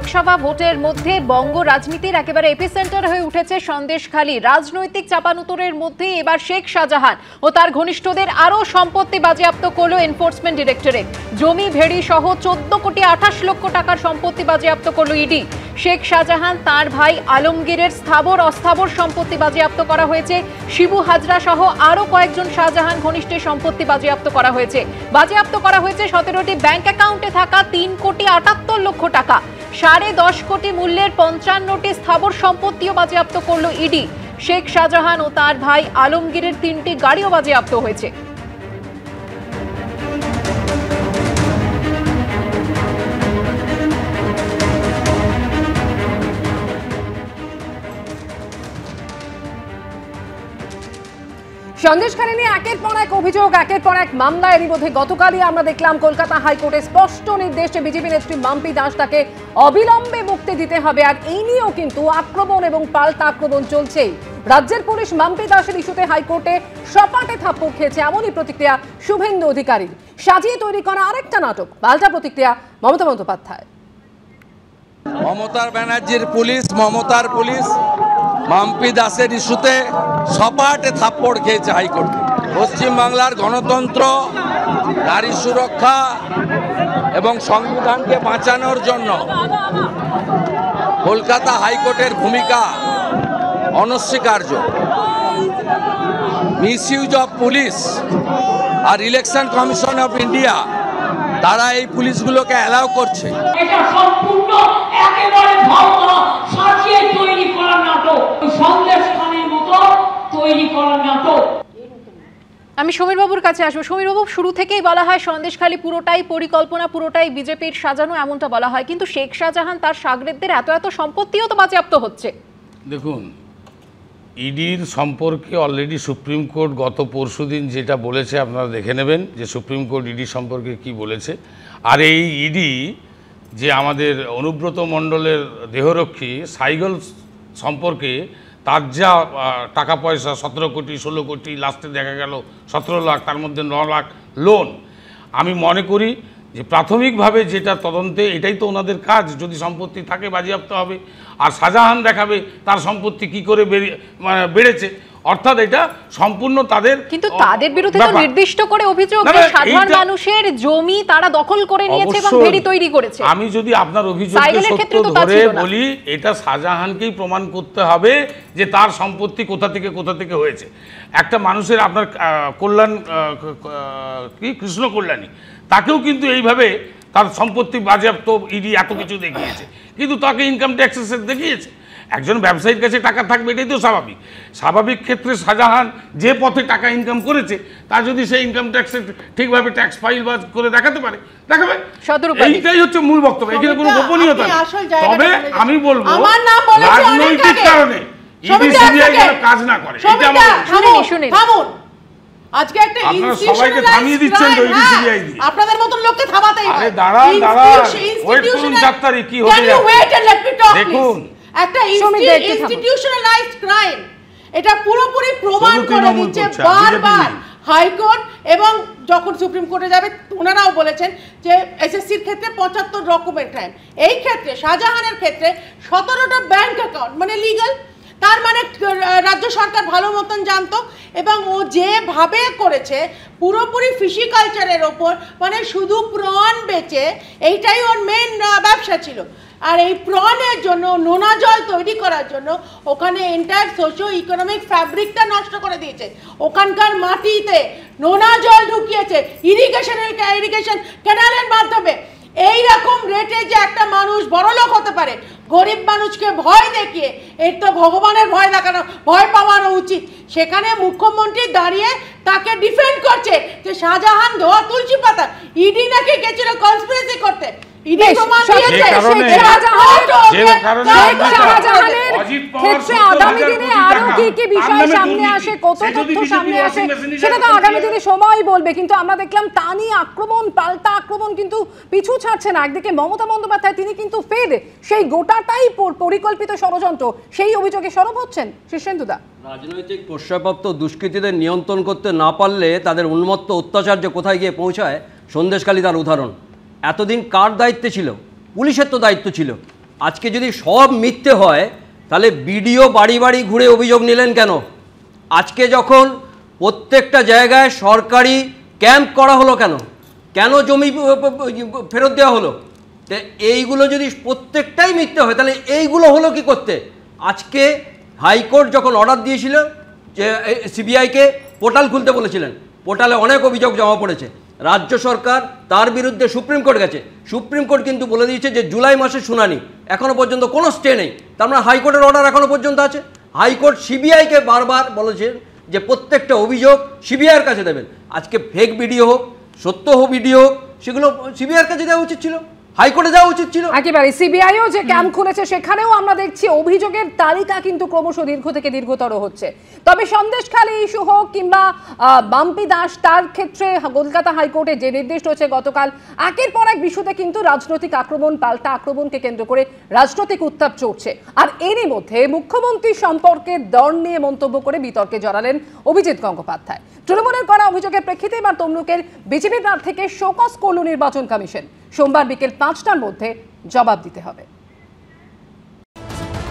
লোকসভা ভোটের মধ্যে বঙ্গ রাজনীতির একেবারে এপিসেন্টার হয়ে উঠেছে সন্দেশখালী। রাজনৈতিক চাপানুতরের মধ্যে এবার শেখ শাহজাহান ও তার ঘনিষ্ঠদের আরও সম্পত্তি বাজেয়াপ্ত করল এনফোর্সমেন্ট ডিরেক্টরেট। জমি ভেড়ি সহ 14,28,00,000 টাকার সম্পত্তি বাজেয়াপ্ত করল ইডি। শেখ শাহজাহান, তার ভাই আলমগীরের স্থাবর অস্থাবর সম্পত্তি বাজেয়াপ্ত করা হয়েছে। শিবু হাজরা সহ আরও কয়েকজন শাহজাহান ঘনিষ্ঠের সম্পত্তি বাজেয়াপ্ত করা হয়েছে। বাজেয়াপ্ত করা হয়েছে 17টি ব্যাংক অ্যাকাউন্টে থাকা 3,78,00,000 টাকা। 10.5 কোটি মূল্যের 55টি স্থাবর সম্পত্তিও বাজেয়াপ্ত করল ইডি। শেখ শাহজাহান ও তার ভাই আলমগীরের 3টি গাড়িও বাজেয়াপ্ত হয়েছে। সন্দেশখালী নিয়ে একের পর এক অভিযোগ, একের পর এক মামলা। এরই মধ্যে গতকালই আমরা দেখলাম কলকাতা হাইকোর্টের স্পষ্ট নির্দেশে বিজেপি নেত্রী মাম্পি দাস তাকে অবিলম্বে মুক্তি দিতে হবে। আর এই নিয়েও কিন্তু আক্রমণ এবং পাল্টা আক্রমণ চলছেই। রাজ্যের পুলিশ মাম্পি দাসের ইস্যুতে হাইকোর্টে সপাটে থাপ্পড় খেয়েছে, এমনই প্রতিক্রিয়া শুভেন্দু অধিকারীর। সাজিয়ে তৈরি করা আরেকটা নাটক। পাল্টা প্রতিক্রিয়া মমতা বন্দ্যোপাধ্যায়। মমতা ব্যানার্জির পুলিশ, মমতার পুলিশ মাম্পি দাসের ইস্যুতে সপাটে থাপ্পড় খেয়েছে হাইকোর্টে। পশ্চিমবাংলার গণতন্ত্র, নারী সুরক্ষা এবং সংবিধানকে বাঁচানোর জন্য কলকাতা হাইকোর্টের ভূমিকা অনস্বীকার্য। মিসইউজ অফ পুলিশ আর ইলেকশন কমিশন অফ ইন্ডিয়া তারা এই পুলিশগুলোকে অ্যালাউ করছে। এটা সম্পূর্ণ একেবারে ভাবনা সাজিয়ে তৈরি করা নাটক, সন্দেশখালীর মতো তৈরি করা নাটক। আমি সমীর বাবুর কাছে আসবো। সমীর বাবু, শুরু থেকেই বলা হয় সন্দেশখালী পুরোটাই পরিকল্পনা, পুরোটাই বিজেপির সাজানো, এমনটা বলা হয়। কিন্তু শেখ শাহজাহান তার শাগরেদদের এত সম্পত্তিও তো বাজেয়াপ্ত হচ্ছে। দেখুন, ইডির সম্পর্কে অলরেডি সুপ্রিম কোর্ট গত পরশুদিন যেটা বলেছে আপনারা দেখে নেবেন যে সুপ্রিম কোর্ট ইডি সম্পর্কে কি বলেছে। আর এই ইডি যে আমাদের অনুব্রত মণ্ডলের দেহরক্ষী সাইগল সম্পর্কে তার যা টাকা পয়সা 17 কোটি 16 কোটি, লাস্টে দেখা গেল 17 লাখ, তার মধ্যে 9 লাখ লোন। আমি মনে করি যে প্রাথমিকভাবে যেটা তদন্তে এটাই তো ওনাদের কাজ। যদি সম্পত্তি থাকে বাজেয়াপ্ত হবে। আর শাহজাহান দেখাবে তার সম্পত্তি কি করে বেড়েছে, অর্থাৎ এটা সম্পূর্ণ তাদের। কিন্তু তাদের বিরুদ্ধে তো নির্দিষ্ট করে অভিযোগ যে সাধারণ মানুষের জমি তারা দখল করে নিয়েছে এবং ভেড়ি তৈরি করেছে। আমি যদি আপনার অভিযোগকে সত্য ধরে বলি, এটা শাহজাহানকেই প্রমাণ করতে হবে যে তার সম্পত্তি কোথা থেকে হয়েছে। একটা মানুষের আপনার কল্যাণ কি কৃষ্ণ কল্যাণী, তাকেও কিন্তু এইভাবে তার সম্পত্তি বাজেয়াপ্ত ইডি এত কিছু দেখিয়েছে, কিন্তু তাকে ইনকাম ট্যাক্সেস দেখিয়েছে। একজন ব্যবসায়ীর কাছে টাকা থাকবে, এটাই তো স্বাভাবিক ক্ষেত্রে শাহজাহান যে পথে টাকা ইনকাম করেছে তা যদি সেই ইনকাম ট্যাক্সে ঠিকভাবে ট্যাক্স ফাইল করে দেখাতে পারে, দেখাবে। এইটাই হচ্ছে মূল বক্তব্য, এখানে কোনো গোপনীয়তা নেই। তবে আমি বলবো রাজনৈতিক কারণে ইডি সিবিআই কাজ না করে, এটা আমার আজকে একটা সবাইকে থামিয়ে দিচ্ছেন তো ইডি সিবিআই দিয়ে। আপনাদের মতন লোককে থামাতেই হয়। আরে দাঁড়ান, ওয়েট করুন ডাক্তার, কি হতে যাচ্ছে দেখুন। একটা ইনস্টিটিউশনালাইজড ক্রাইম, এটা পুরোপুরি প্রমাণ করে দিচ্ছে বারবার হাইকোর্ট। এবং যখন সুপ্রিম কোর্টে যাবে ওনারাও বলেছেন যে এসএসসির ক্ষেত্রে 75 রকমের ক্রাইম, এই ক্ষেত্রে শাহজাহানের ক্ষেত্রে 17টা ব্যাংক অ্যাকাউন্ট মানে লিগ্যাল। তার মানে রাজ্য সরকার ভালো মতন জানতো এবং ও যেভাবে করেছে পুরোপুরি ফিশিকালচারের ওপর, মানে শুধু প্রন বেচে, এইটাই ওর মেন ব্যবসা ছিল। আর এই প্রনের জন্য, নোনা জল তৈরি করার জন্য ওখানে এন্টায়ার সোশিও ইকোনমিক ফ্যাব্রিকটা নষ্ট করে দিয়েছে। ওখানকার মাটিতে নোনা জল ঢুকিয়েছে ইরিগেশন ক্যানালের মাধ্যমে। এই রকম রেটে যে একটা মানুষ বড়লোক হতে পারে, গরিব মানুষকে ভয় দেখিয়ে, এর তো ভগবানের ভয় দেখানো, ভয় পাওয়ানো উচিত। সেখানে মুখ্যমন্ত্রী দাঁড়িয়ে তাকে ডিফেন্ড করছে যে শাহজাহান ধোয়া তুলসী পাতা, ইডি নাকি গেছিল কনস্পিরেসি করতে। সময় বলবে, কিন্তু আমরা দেখলাম তা নিয়ে আক্রমণ, পাল্টা আক্রমণ কিন্তু পিছু ছাড়ছে না। একদিকে মমতা বন্দ্যোপাধ্যায়, তিনি কিন্তু ফের সেই গোটাটাই পরিকল্পিত ষড়যন্ত্র, সেই অভিযোগে সরব হচ্ছেন। শীর্ষেন্দুদা, রাজনৈতিক প্রশ্রয়প্রাপ্ত দুষ্কৃতীদের নিয়ন্ত্রণ করতে না পারলে তাদের উন্মত্ত অত্যাচার যে কোথায় গিয়ে পৌঁছায়, সন্দেশখালী তার উদাহরণ। এতদিন কার দায়িত্বে ছিল? পুলিশের তো দায়িত্ব ছিল। আজকে যদি সব মিথ্যে হয় তাহলে বিডিও বাড়ি বাড়ি ঘুরে অভিযোগ নিলেন কেন? আজকে যখন প্রত্যেকটা জায়গায় সরকারি ক্যাম্প করা হলো কেন? কেন জমি ফেরত দেওয়া হলো? তো এইগুলো যদি প্রত্যেকটাই মিথ্যে হয় তাহলে এইগুলো হলো কি করতে? আজকে হাইকোর্ট যখন অর্ডার দিয়েছিল যে সিবিআইকে পোর্টাল খুলতে বলেছিলেন, পোর্টালে অনেক অভিযোগ জমা পড়েছে, রাজ্য সরকার তার বিরুদ্ধে সুপ্রিম কোর্ট গেছে, সুপ্রিম কোর্ট কিন্তু বলে দিয়েছে যে জুলাই মাসে শুনানি, এখনো পর্যন্ত কোনো স্টে নেই। তার মানে হাইকোর্টের অর্ডার এখনো পর্যন্ত আছে। হাইকোর্ট সিবিআইকে বারবার বলেছেন যে প্রত্যেকটা অভিযোগ সিবিআইয়ের কাছে দেবেন। আজকে ফেক ভিডিও হোক, সত্য হোক ভিডিও হোক, সেগুলো সিবিআইয়ের কাছে দেওয়া উচিত ছিল, হাইকোর্টে যাওয়া উচিত ছিল। একেবারে সিবিআইও যে ক্যাম্প খুলেছে সেখানেও আমরা দেখছি অভিযোগের তালিকা কিন্তু ক্রমশ দীর্ঘ থেকে দীর্ঘতর হচ্ছে। তবে সন্দেশখালী ইস্যু হোক কিংবা বাম্পি দাস, তার ক্ষেত্রে কলকাতা হাইকোর্টে যে নির্দেশ রয়েছে গতকাল, একের পর এক বিষয়তে কিন্তু রাজনৈতিক আক্রমণ, পাল্টা আক্রমণকে কেন্দ্র করে রাজনৈতিক উত্তাপ চলছে। আর এরই মধ্যে মুখ্যমন্ত্রী সম্পর্কে দর নিয়ে মন্তব্য করে বিতর্কে জড়ালেন অভিজিৎ গঙ্গোপাধ্যায়। তৃণমূলের করা অভিযোগের প্রেক্ষিতে এবার তমলুকের বিজেপি প্রার্থীকে শোকজ করল নির্বাচন কমিশন। সোমবার বিকেল 5টার মধ্যে জবাব দিতে হবে।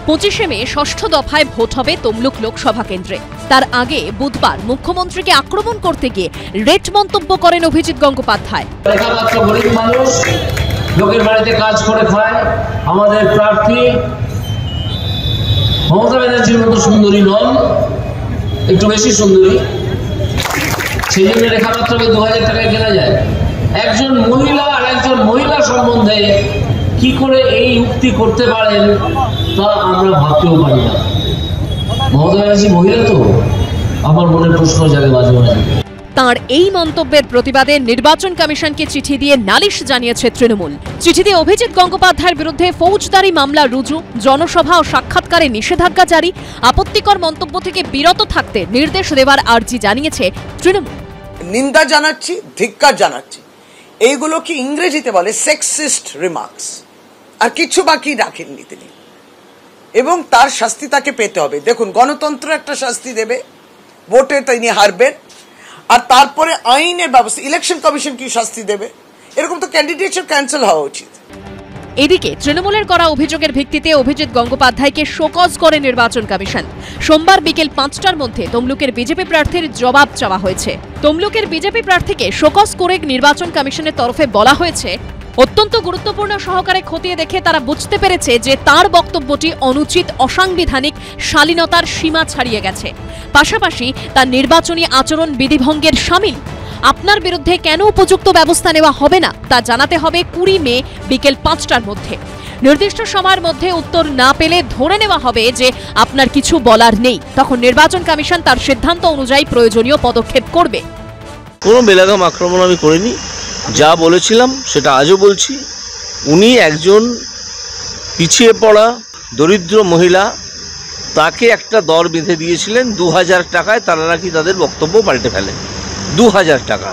25শে মে ষষ্ঠ দফায় ভোট হবে তমলুক লোকসভা কেন্দ্রে। তার আগে বুধবার মুখ্যমন্ত্রীকে আক্রমণ করতে গিয়ে রেট মন্তব্য করেন অভিজিৎ গঙ্গোপাধ্যায়। গরিব মানুষ লোকের বাড়িতে কাজ করে খায়, আমাদের প্রার্থী মমতা ব্যানার্জির মতো সুন্দরী নন, একটু বেশি সুন্দরী, সেই জন্য রেখা পাত্রকে 2000 টাকায় কেনা যায়। একজন মহিলা আর একজন মহিলা সম্বন্ধে কি করে এই উক্তি করতে পারেন তা আমরা ভাবতেও পারি না। মমতা ব্যানার্জি মহিলা তো, আমার মনে প্রশ্ন জাগে মাঝে মাঝে। তাঁর এই মন্তব্যের প্রতিবাদে নির্বাচন কমিশনকে চিঠি দিয়ে নালিশ জানিয়েছে তৃণমূল। চিঠিতে অভিজিৎ গঙ্গোপাধ্যায়ের বিরুদ্ধে ফৌজদারি মামলা রুজু, জনসভা ও সাক্ষাৎকারে নিষেধাজ্ঞা জারি, আপত্তিকর মন্তব্য থেকে বিরত থাকতে নির্দেশ দেওয়ার আর্জি জানিয়েছে তৃণমূল। নিন্দা জানাচ্ছি, ধিক্কার জানাচ্ছি। এইগুলো কি ইংরেজিতে বলে সেক্সিস্ট রিমার্কস, আর কিছু বাকি রাখেননি তিনি, এবং তার শাস্তি তাকে পেতে হবে। দেখুন, গণতন্ত্র একটা শাস্তি দেবে, ভোটে তিনি হারবেন, আর তারপরে আইনের ব্যবস্থা, ইলেকশন কমিশন কি শাস্তি দেবে, এরকম তো ক্যান্ডিডেটশিপ ক্যান্সেল হওয়া উচিত। এদিকে তৃণমূলের করা অভিযোগের ভিত্তিতে অভিজিৎ গঙ্গোপাধ্যায়কে শোকজ করে নির্বাচন কমিশন। সোমবার বিকেল 5টার মধ্যে তমলুকের বিজেপি প্রার্থীর জবাব চাওয়া হয়েছে। তমলুকের বিজেপি প্রার্থীকে শোকজ করে নির্বাচন কমিশনের তরফে বলা হয়েছে, অত্যন্ত গুরুত্বপূর্ণ সহকারে খতিয়ে দেখে তারা বুঝতে পেরেছে যে তার বক্তব্যটি অনুচিত, অসাংবিধানিক, শালীনতার সীমা ছাড়িয়ে গেছে, পাশাপাশি তার নির্বাচনী আচরণ বিধিভঙ্গের শামিল। আপনার বিরুদ্ধে কেন উপযুক্ত ব্যবস্থা নেওয়া হবে না তা জানাতে হবে 20 মে বিকেল 5টার মধ্যে। নির্দিষ্ট সময়ের মধ্যে উত্তর না পেলে ধরে নেওয়া হবে যে আপনার কিছু বলার নেই, তখন নির্বাচন কমিশন তার সিদ্ধান্ত অনুযায়ী প্রয়োজনীয় পদক্ষেপ করবে। কোনো বেলাগাম আক্রমণ আমি করিনি, যা বলেছিলাম সেটা আজও বলছি। উনি একজন পিছিয়ে পড়া দরিদ্র মহিলা, তাকে একটা দর বেঁধে দিয়েছিলেন 2000 টাকায়, তারা নাকি তাদের বক্তব্য পাল্টে ফেলে। 2000 টাকা,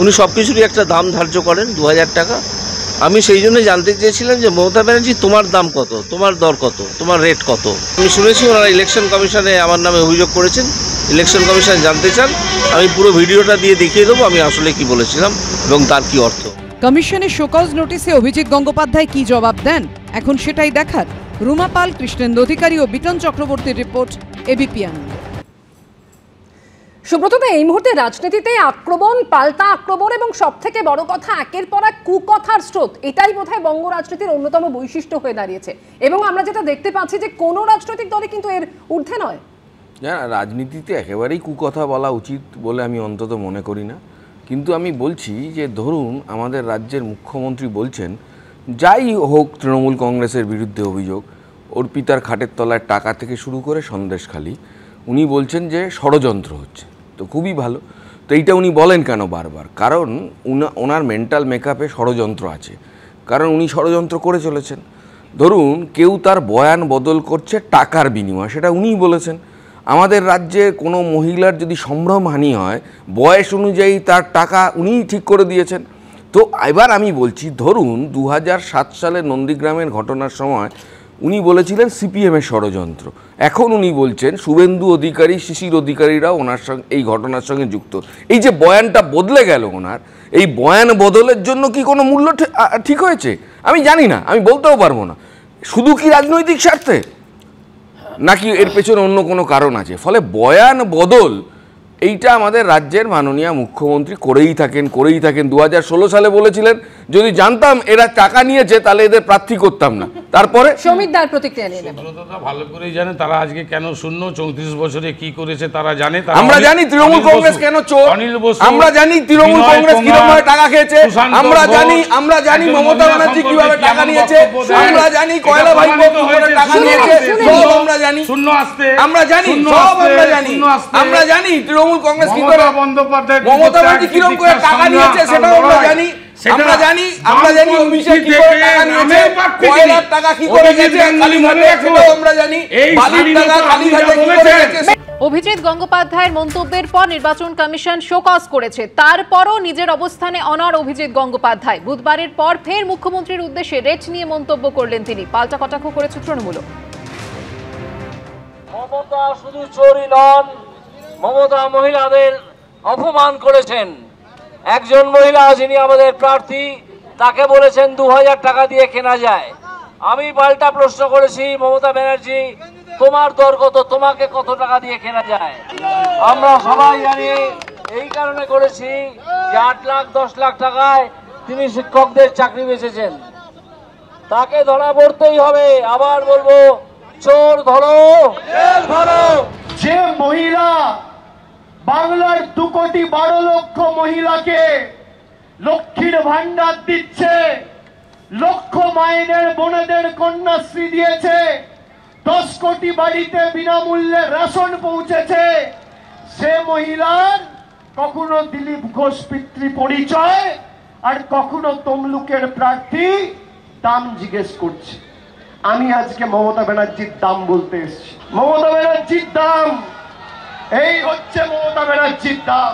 উনি সব কিছুরই একটা দাম ধার্য করেন 2000 টাকা। আমি সেই জন্য জানতে চেয়েছিলাম যে মমতা ব্যানার্জি, তোমার দাম কত, তোমার দর কত, তোমার রেট কত। আমি শুনেছি ওনারা ইলেকশন কমিশনে আমার নামে অভিযোগ করেছেন, ইলেকশন কমিশন জানতে চান। আমি পুরো ভিডিওটা দিয়ে দেখিয়ে দেবো আমি আসলে কি বলেছিলাম এবং তার কি অর্থ। কমিশনের শোকজ নোটিশে অভিজিৎ গঙ্গোপাধ্যায় কি জবাব দেন এখন সেটাই দেখার। রুমা পাল, কৃষ্ণেন্দু অধিকারী ও বিটন চক্রবর্তীর রিপোর্ট, এবিপি আনন্দ। সুব্রত, এই মুহূর্তে রাজনীতিতে আক্রমণ, পাল্টা আক্রমণ এবং সবথেকে বড় কথা একের পর এক কুকথার স্রোত, এটাই বোধহয় বঙ্গ রাজনীতির অন্যতম বৈশিষ্ট্য হয়ে দাঁড়িয়েছে। এবং আমরা যেটা দেখতে পাচ্ছি যে কোনো রাজনৈতিক দলই কিন্তু এর ঊর্ধ্বে নয়। রাজনীতিতে একেবারেই কুকথা বলা উচিত বলে আমি অন্তত মনে করি না, কিন্তু আমি বলছি যে ধরুন আমাদের রাজ্যের মুখ্যমন্ত্রী বলছেন, যাই হোক তৃণমূল কংগ্রেসের বিরুদ্ধে অভিযোগ, অর্পিতার খাটের তলায় টাকা থেকে শুরু করে সন্দেশখালী, উনি বলছেন যে ষড়যন্ত্র হচ্ছে। তো খুবই ভালো, তো এইটা উনি বলেন কেন বারবার? কারণ ওনার মেন্টাল মেকআপে ষড়যন্ত্র আছে, কারণ উনি ষড়যন্ত্র করে চলেছেন। ধরুন কেউ তার বয়ান বদল করছে টাকার বিনিময়ে, সেটা উনিই বলেছেন। আমাদের রাজ্যে কোনো মহিলার যদি সম্ভ্রমহানি হয়, বয়স অনুযায়ী তার টাকা উনিই ঠিক করে দিয়েছেন। তো এবার আমি বলছি, ধরুন 2007 সালে নন্দীগ্রামের ঘটনার সময় উনি বলেছিলেন সিপিএমের ষড়যন্ত্র, এখন উনি বলছেন শুভেন্দু অধিকারী, শিশির অধিকারীরাও ওনার সঙ্গে এই ঘটনার সঙ্গে যুক্ত। এই যে বয়ানটা বদলে গেল ওনার, এই বয়ান বদলের জন্য কি কোনো মূল্য ঠিক হয়েছে? আমি জানি না, আমি বলতেও পারবো না। শুধু কি রাজনৈতিক স্বার্থে, নাকি এর পেছনে অন্য কোনো কারণ আছে? ফলে বয়ান বদল এইটা আমাদের রাজ্যের মাননীয় মুখ্যমন্ত্রী করেই থাকেন। 2016 সালে বলেছিলেন যদি জানতাম এরা টাকা নিয়েছে তাহলে এদের প্রার্থী করতাম না। তারপরে সমিতদার প্রতিক্রিয়া নিয়ে নেব। সুব্রতদা ভালো করেই জানে তারা আজকে কেন শূন্য, 34 বছরে কি করেছে তারা জানে। আমরা জানি তৃণমূল কংগ্রেস কেন চোর, আমরা জানি তৃণমূল কংগ্রেস কিভাবে টাকা খেয়েছে, আমরা জানি মমতা ব্যানার্জি কিভাবে টাকা নিয়েছে, আমরা জানি কয়লা ভাইপো কিভাবে টাকা নিয়েছে, সব আমরা জানি। শূন্য আসতে আমরা জানি, সব আমরা জানি তৃণমূল কংগ্রেস কি করে বন্দ্যোপাধ্যায় মমতা ব্যানার্জি কিরকম করে টাকা নিয়েছে সেটাও আমরা জানি। আমরা জানি অভিষেক কি করে টাকা নিয়েছে, কয়লার টাকা কি করে গেছে কালীঘাটে সেটাও আমরা জানি, বালির টাকা কালীঘাটে কি করে গেছে। অভিজিৎ গঙ্গোপাধ্যায়ের মন্তব্যের পর নির্বাচন কমিশন শোকজ করেছে, তারপরও নিজের অবস্থানে অনড় অভিজিৎ গঙ্গোপাধ্যায়। বুধবারের পর ফের মুখ্যমন্ত্রীর উদ্দেশ্যে রেট নিয়ে মন্তব্য করলেন তিনি। পাল্টা কটাক্ষ করেছে তৃণমূল। মমতা শুধু চোরই নন, মমতা মহিলাদের অপমান করেছেন। একজন মহিলা যিনি আমাদের প্রার্থী, তাকে বলেছেন 2000 টাকা দিয়ে কেনা যায়। আমি পাল্টা প্রশ্ন করেছি, মমতা ব্যানার্জি তোমার দর কত, তোমাকে কত টাকা দিয়ে কেনা যায়? আমরা সবাই জানি, এই কারণে করেছি যে 8 লাখ 10 লাখ টাকায় তিনি শিক্ষকদের চাকরি বেচেছেন, তাকে ধরা পড়তেই হবে। আবার বলবো, চোর ধরো, ধরো। যে মহিলা বাংলার 2,12,00,000 মহিলাকে লক্ষ্মীর ভান্ডার দিচ্ছে, লক্ষ মাইনের বোনেদের কন্যাশ্রী দিয়েছে, 10 কোটি বাড়িতে বিনামূল্যে রেশন পৌঁছেছে, সে মহিলার কখনো দিলীপ ঘোষ পিতৃ পরিচয় আর কখনো তমলুকের প্রার্থী দাম জিজ্ঞেস করছে। আমি আজকে মমতা ব্যানার্জির দাম বলতে এসেছি। মমতা ব্যানার্জির দাম এই হচ্ছে, মমতা ব্যানার্জির দাম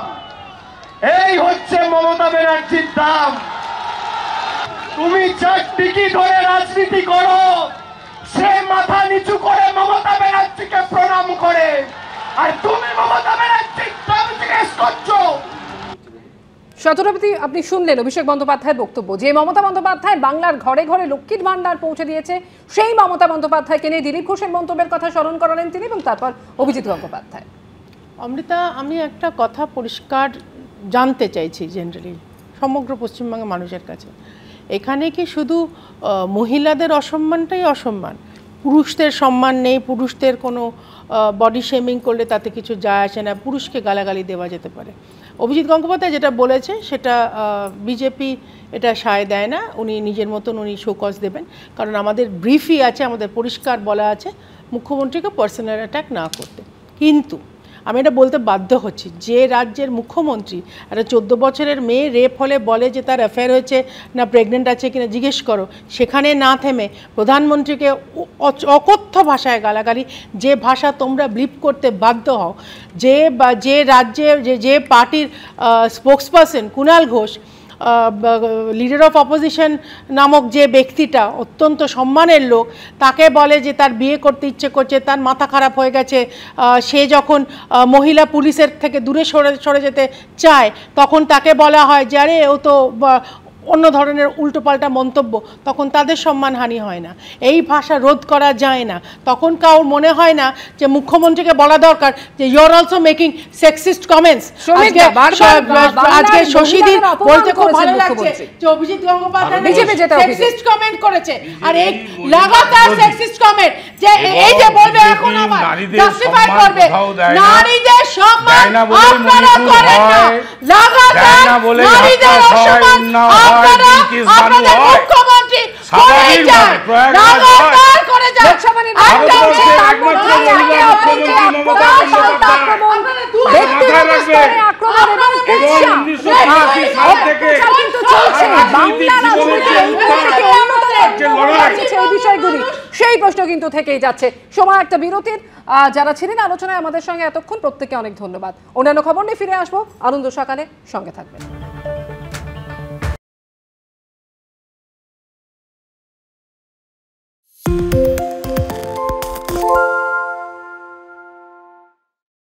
এই হচ্ছে, মমতা ব্যানার্জির দাম। তুমি 4 টিকি ধরে রাজনীতি করো, সে মাথা নিচু করে মমতা ব্যানার্জিকে প্রণাম করে, আর তুমি মমতা ব্যানার্জির দাম জিজ্ঞেস করছো। শতরূপতি, আপনি শুনলেন অভিষেক বন্দ্যোপাধ্যায়ের বক্তব্য, যে মমতা বন্দ্যোপাধ্যায় বাংলার ঘরে ঘরে লক্ষ্মীর ভান্ডার পৌঁছে দিয়েছে, সেই মমতা বন্দ্যোপাধ্যায়কে নিয়ে দিলীপ ঘোষের মন্তব্যের কথা স্মরণ করালেন তিনি, এবং তারপর অভিজিৎ গঙ্গোপাধ্যায়। অমৃতা, আমি একটা কথা পরিষ্কার জানতে চাইছি জেনারেলি সমগ্র পশ্চিমবঙ্গের মানুষের কাছে, এখানে কি শুধু মহিলাদের অসম্মানটাই অসম্মান? পুরুষদের সম্মান নেই, পুরুষদের কোনো বডি শেমিং করলে তাতে কিছু যায় আসে না, পুরুষকে গালাগালি দেওয়া যেতে পারে। অভিজিৎ গঙ্গোপাধ্যায় যেটা বলেছে সেটা বিজেপি এটা সায় দেয় না, উনি নিজের মতন উনি শোকজ দেবেন, কারণ আমাদের ব্রিফই আছে, আমাদের পরিষ্কার বলা আছে মুখ্যমন্ত্রীকে পার্সোনাল অ্যাটাক না করতে। কিন্তু আমি এটা বলতে বাধ্য হচ্ছি, যে রাজ্যের মুখ্যমন্ত্রী একটা 14 বছরের মেয়ে রেপ হলে বলে যে তার অ্যাফেয়ার হয়েছে না প্রেগনেন্ট আছে কিনা জিজ্ঞেস করো, সেখানে না থেমে প্রধানমন্ত্রীকে অকথ্য ভাষায় গালাগালি, যে ভাষা তোমরা ব্লিপ করতে বাধ্য হও, যে রাজ্যের যে পার্টির spokesperson Kunal Ghosh, leader of opposition নামক যে ব্যক্তিটা অত্যন্ত সম্মানের লোক, তাকে বলে যে তার বিয়ে করতে ইচ্ছে করছে, তার মাথা খারাপ হয়ে গেছে, সে যখন মহিলা পুলিশের থেকে দূরে সরে যেতে চায় তখন তাকে বলা হয় যে আরে ও তো অন্য ধরনের উল্টোপাল্টা মন্তব্য, তখন তাদের সম্মানহানি হয় না, এই ভাষা রোধ করা যায় না। তখন কারোর মনে হয় না যে মুখ্যমন্ত্রীকে বলা দরকার যে you are also making sexist comments. আজকে শশীদির বলতে খুব ভালো লাগছে যে অভিজিৎ গঙ্গোপাধ্যায় সেক্সিস্ট কমেন্ট করেছে, আর এই লাগাতার সেক্সিস্ট কমেন্ট যে এই যে বলবে এখন আবার জাস্টিফাই করবে নারীদের সম্মান আপনারা করেন না, লাগাতার নারীদের অসম্মান আপনাদের মুখ্যমন্ত্রী করেই যায়, লাগাতার করে যায়। সেই প্রশ্ন কিন্তু থেকেই যাচ্ছে। সময় একটা বিরতির। যারা ছিলেন আলোচনায় আমাদের সঙ্গে এতক্ষণ, প্রত্যেককে অনেক ধন্যবাদ। অন্যান্য খবর নিয়ে ফিরে আসবো আনন্দ সকালে, সঙ্গে থাকবেন।